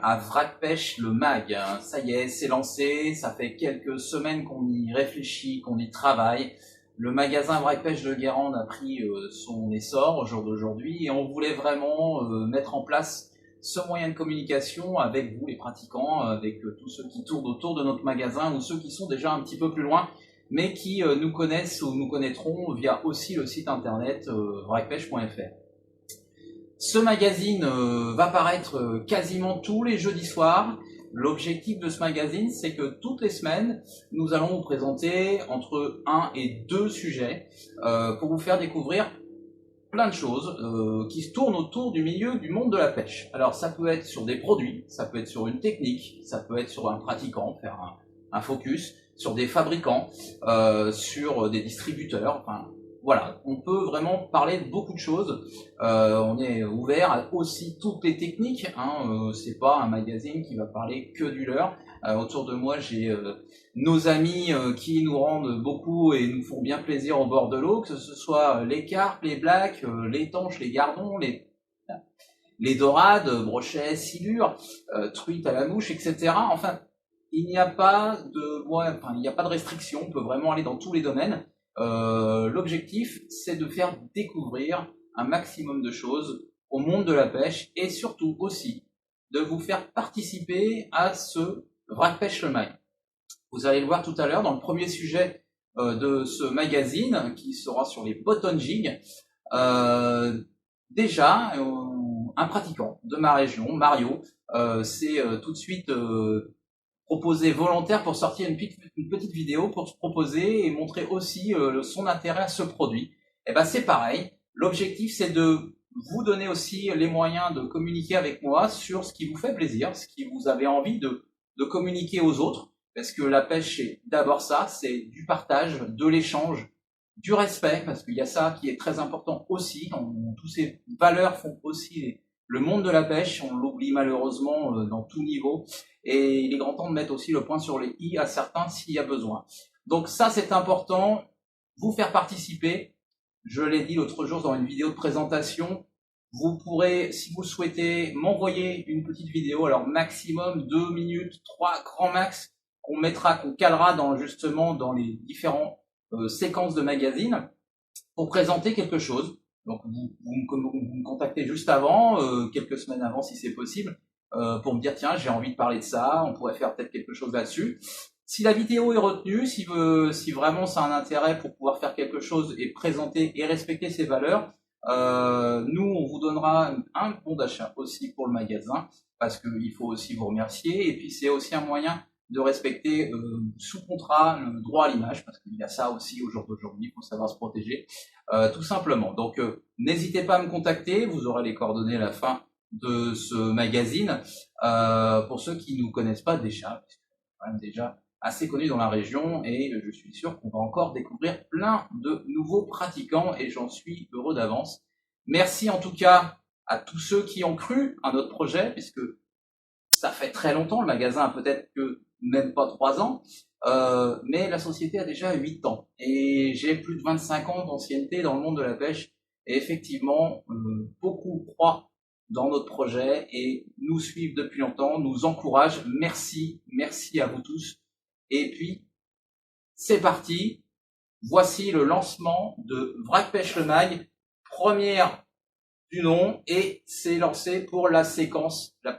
à Vrac Pêche le mag. Ça y est, c'est lancé, ça fait quelques semaines qu'on y réfléchit, qu'on y travaille. Le magasin Vrac Pêche de Guérande a pris son essor au jour d'aujourd'hui et on voulait vraiment mettre en place ce moyen de communication avec vous les pratiquants, avec tous ceux qui tournent autour de notre magasin ou ceux qui sont déjà un petit peu plus loin mais qui nous connaissent ou nous connaîtront via aussi le site internet vracpêche.fr. Ce magazine va paraître quasiment tous les jeudis soirs. L'objectif de ce magazine, c'est que toutes les semaines, nous allons vous présenter entre 1 et 2 sujets pour vous faire découvrir plein de choses qui se tournent autour du milieu du monde de la pêche. Alors ça peut être sur des produits, ça peut être sur une technique, ça peut être sur un pratiquant, faire un focus, sur des fabricants, sur des distributeurs, enfin voilà, on peut vraiment parler de beaucoup de choses. On est ouvert à aussi toutes les techniques. C'est pas un magazine qui va parler que du leurre. Autour de moi, j'ai nos amis qui nous rendent beaucoup et nous font bien plaisir au bord de l'eau, que ce soit les carpes, les blacks, les tanches, les gardons, les dorades, brochets, silures, truites à la mouche, etc. Enfin, il n'y a pas de restriction. On peut vraiment aller dans tous les domaines. L'objectif, c'est de faire découvrir un maximum de choses au monde de la pêche et surtout aussi de vous faire participer à ce Vrac Pêche le mag. Vous allez le voir tout à l'heure dans le premier sujet de ce magazine qui sera sur les bottom jigs. Déjà, un pratiquant de ma région, Mario, s'est tout de suite proposé volontaire pour sortir une petite vidéo pour se proposer et montrer aussi son intérêt à ce produit. Et ben c'est pareil, l'objectif c'est de vous donner aussi les moyens de communiquer avec moi sur ce qui vous fait plaisir, ce qui vous avez envie de communiquer aux autres, parce que la pêche c'est d'abord ça, c'est du partage, de l'échange, du respect, parce qu'il y a ça qui est très important aussi, toutes ces valeurs font aussi le monde de la pêche, on l'oublie malheureusement dans tout niveau, et il est grand temps de mettre aussi le point sur les i à certains s'il y a besoin. Donc ça c'est important, vous faire participer, je l'ai dit l'autre jour dans une vidéo de présentation, vous pourrez, si vous le souhaitez, m'envoyer une petite vidéo, alors maximum 2 minutes, 3 grand max, qu'on calera justement dans les différentes séquences de magazines, pour présenter quelque chose. Donc vous me contactez juste avant, quelques semaines avant si c'est possible, pour me dire tiens j'ai envie de parler de ça, on pourrait faire peut-être quelque chose là-dessus. Si la vidéo est retenue, si vraiment c'est un intérêt pour pouvoir faire quelque chose et présenter et respecter ces valeurs, nous on vous donnera un bon d'achat aussi pour le magasin, parce qu'il faut aussi vous remercier, et puis c'est aussi un moyen de respecter sous contrat le droit à l'image, parce qu'il y a ça aussi au jour d'aujourd'hui, il faut savoir se protéger, tout simplement. Donc n'hésitez pas à me contacter, vous aurez les coordonnées à la fin de ce magazine, pour ceux qui ne nous connaissent pas déjà, parce qu'on est quand même déjà assez connu dans la région, et je suis sûr qu'on va encore découvrir plein de nouveaux pratiquants, et j'en suis heureux d'avance. Merci en tout cas à tous ceux qui ont cru à notre projet, puisque ça fait très longtemps, le magasin a peut-être que même pas 3 ans, mais la société a déjà 8 ans, et j'ai plus de 25 ans d'ancienneté dans le monde de la pêche, et effectivement, beaucoup croient dans notre projet et nous suivent depuis longtemps, nous encouragent. Merci à vous tous. Et puis, c'est parti. Voici le lancement de Vrac Pêche le mag, première du nom, et c'est lancé pour la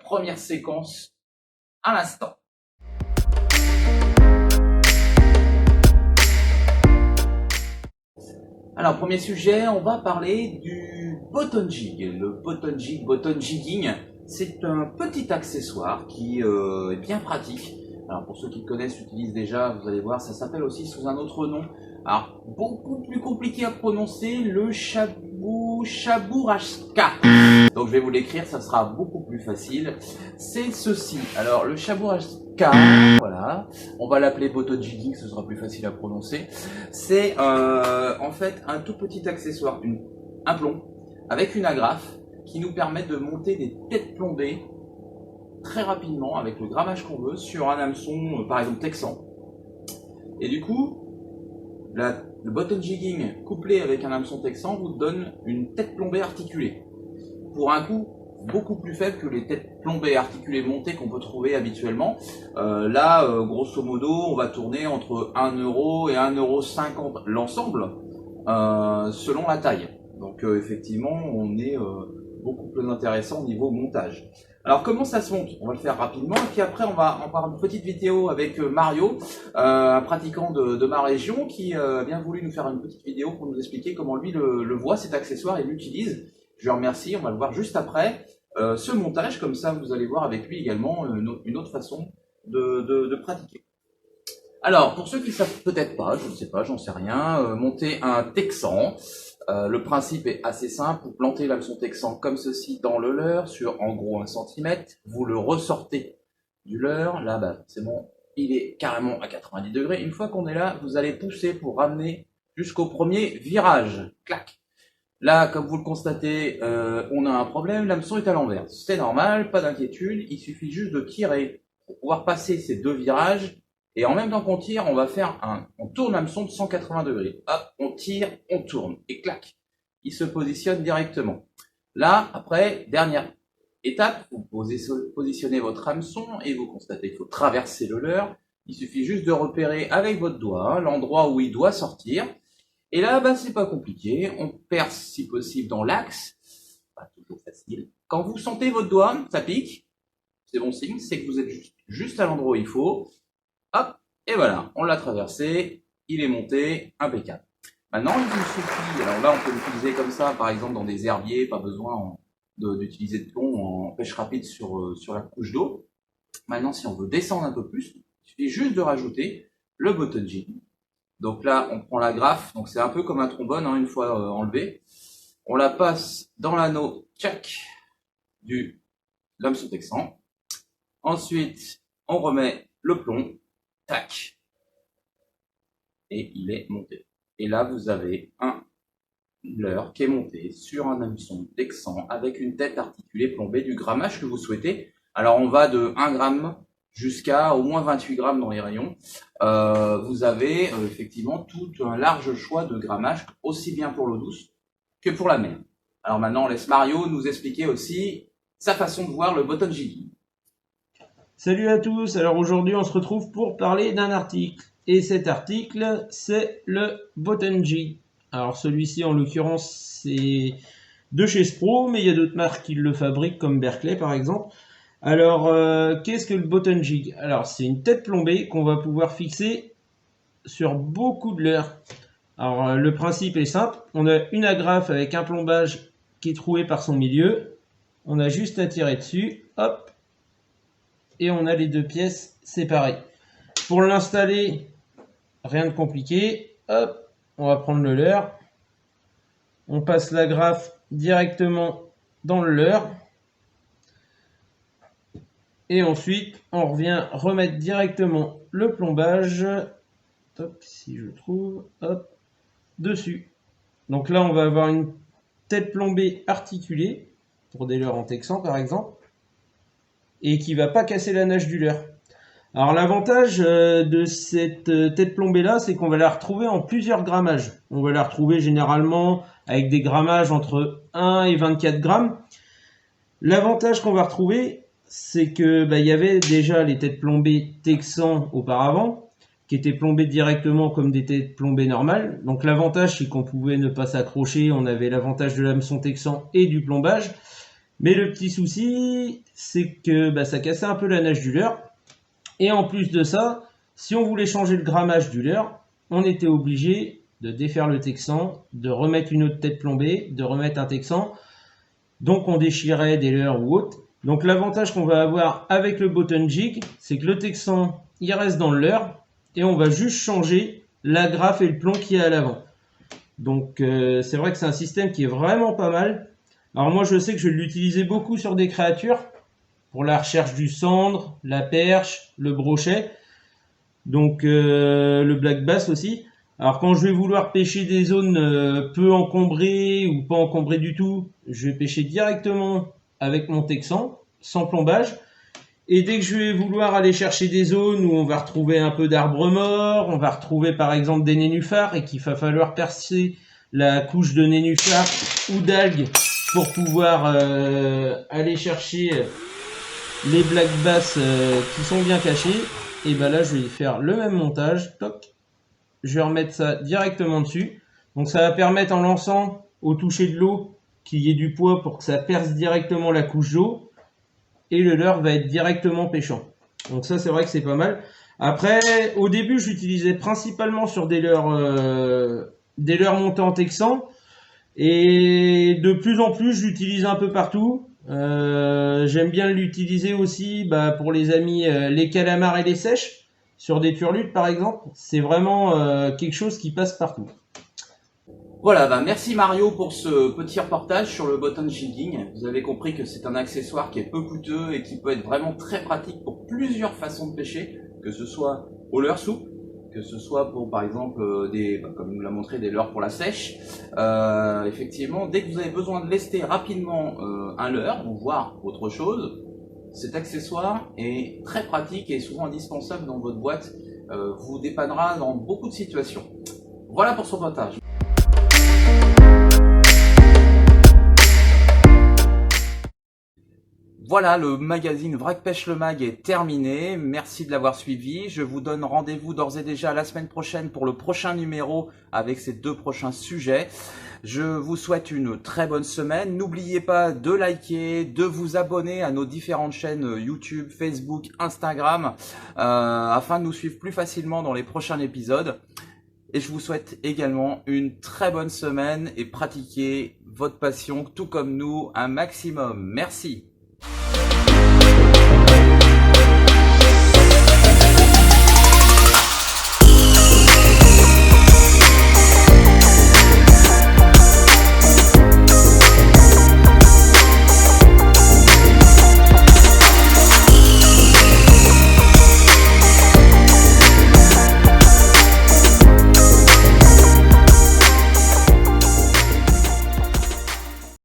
première séquence à l'instant. Alors, premier sujet, on va parler du bottom jig. Le bottom jigging, c'est un petit accessoire qui est bien pratique. Alors, pour ceux qui le connaissent, l'utilisent déjà, vous allez voir, ça s'appelle aussi sous un autre nom. Alors, beaucoup plus compliqué à prononcer, le chabourajka. Donc, je vais vous l'écrire, ça sera beaucoup plus facile. C'est ceci. Alors, le chabourajka, voilà. On va l'appeler bottom jigging, ce sera plus facile à prononcer. C'est en fait un tout petit accessoire, un plomb, avec une agrafe, qui nous permet de monter des têtes plombées très rapidement, avec le grammage qu'on veut, sur un hameçon, par exemple texan. Et du coup, le bottom jigging couplé avec un hameçon texan vous donne une tête plombée articulée. Pour un coût beaucoup plus faible que les têtes plombées articulées montées qu'on peut trouver habituellement. Là, grosso modo, on va tourner entre 1 euro et 1,50 € l'ensemble, selon la taille. Donc effectivement, on est beaucoup plus intéressant au niveau montage. Alors comment ça se monte? On va le faire rapidement et puis après on va en faire une petite vidéo avec Mario, un pratiquant de ma région qui a bien voulu nous faire une petite vidéo pour nous expliquer comment lui le voit cet accessoire et l'utilise. Je le remercie, on va le voir juste après. Ce montage, comme ça vous allez voir avec lui également une autre façon de pratiquer. Alors pour ceux qui ne savent peut-être pas, je ne sais pas, j'en sais rien, monter un texan. Le principe est assez simple, vous plantez l'hameçon texan comme ceci dans le leurre sur en gros 1 cm, vous le ressortez du leurre, là bah, c'est bon, il est carrément à 90 degrés. Une fois qu'on est là, vous allez pousser pour ramener jusqu'au premier virage, clac. Là, comme vous le constatez, on a un problème, l'hameçon est à l'envers. C'est normal, pas d'inquiétude, il suffit juste de tirer pour pouvoir passer ces 2 virages. Et en même temps qu'on tire, on tourne l'hameçon de 180 degrés. Hop, on tire, on tourne, et clac, il se positionne directement. Là, après, dernière étape, vous positionnez votre hameçon et vous constatez qu'il faut traverser le leurre. Il suffit juste de repérer avec votre doigt l'endroit où il doit sortir. Et là, bah, c'est pas compliqué. On perce si possible dans l'axe. Pas toujours facile. Quand vous sentez votre doigt, ça pique. C'est bon signe, c'est que vous êtes juste à l'endroit où il faut. Hop, et voilà, on l'a traversé, il est monté, impeccable. Maintenant, il vous suffit, alors là on peut l'utiliser comme ça, par exemple dans des herbiers, pas besoin d'utiliser de plomb en pêche rapide sur la couche d'eau. Maintenant, si on veut descendre un peu plus, il suffit juste de rajouter le button jig. Donc là, on prend la graffe, donc c'est un peu comme un trombone, hein, une fois enlevé. On la passe dans l'anneau, tchac, du l'hameçon texan. Ensuite, on remet le plomb. Tac. Et il est monté. Et là, vous avez un leurre qui est monté sur un hameçon texan avec une tête articulée plombée du grammage que vous souhaitez. Alors, on va de 1 gramme jusqu'à au moins 28 grammes dans les rayons. Vous avez effectivement tout un large choix de grammage, aussi bien pour l'eau douce que pour la mer. Alors maintenant, on laisse Mario nous expliquer aussi sa façon de voir le button jigging. Salut à tous, alors aujourd'hui on se retrouve pour parler d'un article, et cet article c'est le button jig. Alors celui-ci en l'occurrence c'est de chez Spro, mais il y a d'autres marques qui le fabriquent comme Berkeley par exemple. Alors qu'est-ce que le button jig? Alors c'est une tête plombée qu'on va pouvoir fixer sur beaucoup de leurres. Alors le principe est simple, on a une agrafe avec un plombage qui est troué par son milieu, on a juste à tirer dessus, hop, et on a les 2 pièces séparées. Pour l'installer, rien de compliqué. Hop, on va prendre le leurre. On passe la graffe directement dans le leurre. Et ensuite, on revient remettre directement le plombage. Hop, si je trouve, hop, dessus. Donc là, on va avoir une tête plombée articulée, pour des leurres en texan par exemple, et qui va pas casser la nage du leurre. Alors l'avantage de cette tête plombée là, c'est qu'on va la retrouver en plusieurs grammages. On va la retrouver généralement avec des grammages entre 1 et 24 grammes. L'avantage qu'on va retrouver, c'est que il y avait déjà les têtes plombées texan auparavant, qui étaient plombées directement comme des têtes plombées normales. Donc l'avantage, c'est qu'on pouvait ne pas s'accrocher, on avait l'avantage de l'hameçon texan et du plombage. Mais le petit souci, c'est que ça cassait un peu la nage du leurre. Et en plus de ça, si on voulait changer le grammage du leurre, on était obligé de défaire le texan, de remettre une autre tête plombée, de remettre un texan. Donc on déchirait des leurres ou autres. Donc l'avantage qu'on va avoir avec le button jig, c'est que le texan, il reste dans le leurre et on va juste changer l'agrafe et le plomb qui est à l'avant. Donc c'est vrai que c'est un système qui est vraiment pas mal. Alors moi je sais que je l'utilisais beaucoup sur des créatures, pour la recherche du cendre, la perche, le brochet, donc le black bass aussi. Alors quand je vais vouloir pêcher des zones peu encombrées ou pas encombrées du tout, je vais pêcher directement avec mon texan, sans plombage. Et dès que je vais vouloir aller chercher des zones où on va retrouver un peu d'arbres morts, on va retrouver par exemple des nénuphars et qu'il va falloir percer la couche de nénuphars ou d'algues pour pouvoir aller chercher les black bass qui sont bien cachés. Et ben là je vais faire le même montage, toc, je vais remettre ça directement dessus. Donc ça va permettre en lançant au toucher de l'eau qu'il y ait du poids pour que ça perce directement la couche d'eau, et le leurre va être directement pêchant. Donc ça c'est vrai que c'est pas mal. Après au début j'utilisais principalement sur des leurres montants texans, et de plus en plus j'utilise un peu partout. J'aime bien l'utiliser aussi pour les amis, les calamars et les sèches sur des turlutes par exemple. C'est vraiment quelque chose qui passe partout. Voilà, merci Mario pour ce petit reportage sur le bottom jigging. Vous avez compris que c'est un accessoire qui est peu coûteux et qui peut être vraiment très pratique pour plusieurs façons de pêcher, que ce soit au leurre souple, que ce soit pour par exemple comme il nous l'a montré, des leurres pour la sèche. Effectivement, dès que vous avez besoin de lester rapidement un leurre ou voire autre chose, cet accessoire est très pratique et souvent indispensable dans votre boîte. Vous dépannera dans beaucoup de situations. Voilà pour ce reportage. Voilà, le magazine Vrac Pêche le Mag est terminé. Merci de l'avoir suivi. Je vous donne rendez-vous d'ores et déjà la semaine prochaine pour le prochain numéro avec ces 2 prochains sujets. Je vous souhaite une très bonne semaine. N'oubliez pas de liker, de vous abonner à nos différentes chaînes YouTube, Facebook, Instagram, afin de nous suivre plus facilement dans les prochains épisodes. Et je vous souhaite également une très bonne semaine et pratiquez votre passion tout comme nous un maximum. Merci.